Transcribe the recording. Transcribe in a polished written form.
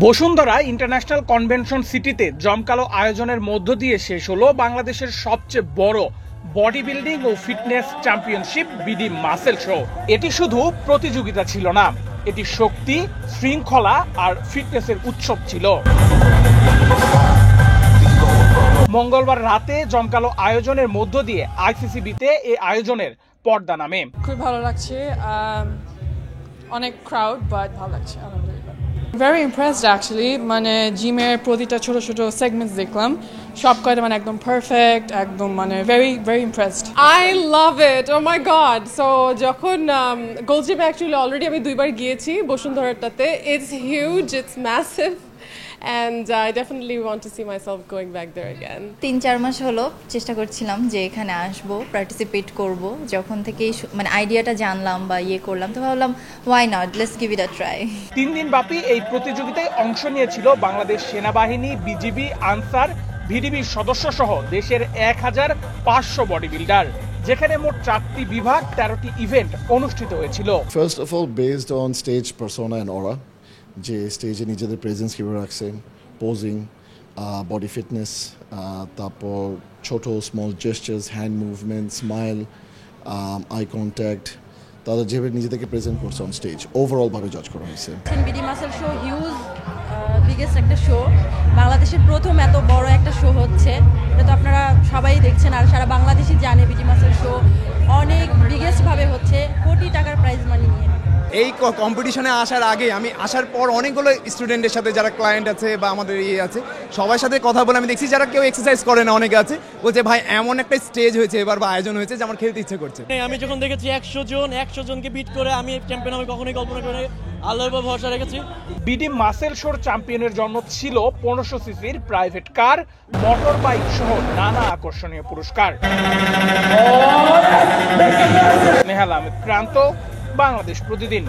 Bashundhara international convention সিটিতে জমকালো আয়োজনের মধ্য দিয়ে শেষ হলো বাংলাদেশের সবচেয়ে বড় বডি বিল্ডিং ও fitness championship BD muscle show. এটি শুধু প্রতিযোগিতা ছিল না, এটি শক্তি, শৃঙ্খলা আর ফিটনেসের উৎসব ছিল। মঙ্গলবার রাতে জমকালো আয়োজনের মধ্য দিয়ে আইসিসিবিতে এই আয়োজনের পর্দা নামে। খুব ভালো লাগছে, অনেক ক্রাউড, বাট ভালো লাগছে আলহামদুলিল্লাহ। ভেরি ইমপ্রেসড অ্যাকচুয়ালি, মানে জিমের প্রতিটা ছোট ছোট সেগমেন্টস দেখলাম, সব কয়টা মানে একদম পারফেক্ট, একদম মানে very very impressed. I love it, oh my God. So যখন গোল্ড জিমে অ্যাকচুয়ালি অলরেডি আমি 2বার গিয়েছি বসুন্ধরাটাতে। It's huge, it's massive, and I definitely want to see myself going back there again. 3-4 মাস হলো চেষ্টা করছিলাম যে এখানে আসব, পার্টিসিপেট করব। যখন থেকে মানে আইডিয়াটা জানলাম বা করলাম, তো ভাবলাম why not, let's give it a try. 3 দিন ব্যাপী এই প্রতিযোগিতায় অংশ নিয়েছিল বাংলাদেশ সেনাবাহিনী, বিজিবি, আনসার, ভিডিবির সদস্য সহ দেশের 1500 বডি বিল্ডার, যেখানে মোট 4টি বিভাগ, 13টি ইভেন্ট অনুষ্ঠিত হয়েছিল। First of all based on stage persona and aura, যে স্টেজে নিজেদের প্রেজেন্স কীভাবে রাখছে, পোজিং, বডি ফিটনেস, তারপর ছোট small gestures, hand movement, smile, eye contact, তাদের যেভাবে নিজেদেরকে প্রেজেন্ট করছে অন স্টেজ, ওভারঅলভাবে জাজ করা হয়েছে। BD muscle show huge, biggest একটা শো, বাংলাদেশের প্রথম এত বড় একটা শো হচ্ছে, এটা তো আপনারা সবাই দেখছেন আর সারা বাংলাদেশই জানে। বিডি মাসেল শো অনেক বিগেস্টভাবে হচ্ছে, কোটি টাকার প্রাইজ মানি নিয়ে। এই কম্পিটিশনে আসার আগে, আমি আসার পর অনেকগুলো স্টুডেন্টের সাথে, যারা ক্লায়েন্ট আছে বা আমাদের আছে, সবার সাথে কথা বলে আমি দেখছি যারা কেউ এক্সারসাইজ করে না, অনেকে আছে বলছে ভাই এমন একটা স্টেজ হয়েছে এবার বা আয়োজন হয়েছে যে আমার খেলতে ইচ্ছে করছে। আমি যখন দেখেছি 100 জনকে বিট করে আমি চ্যাম্পিয়ন হবে কখনোই কল্পনা করে আল্লাহর উপর ভরসা রেখেছি। বিডি মাসেল শোর চ্যাম্পিয়নের জন্য ছিল 1500 সিসির প্রাইভেট কার, মোটর বাইক সহ নানা আকর্ষণীয় পুরস্কার। নেহাল আহমেদ, ক্রান্ত, বাংলাদেশ প্রতিদিন।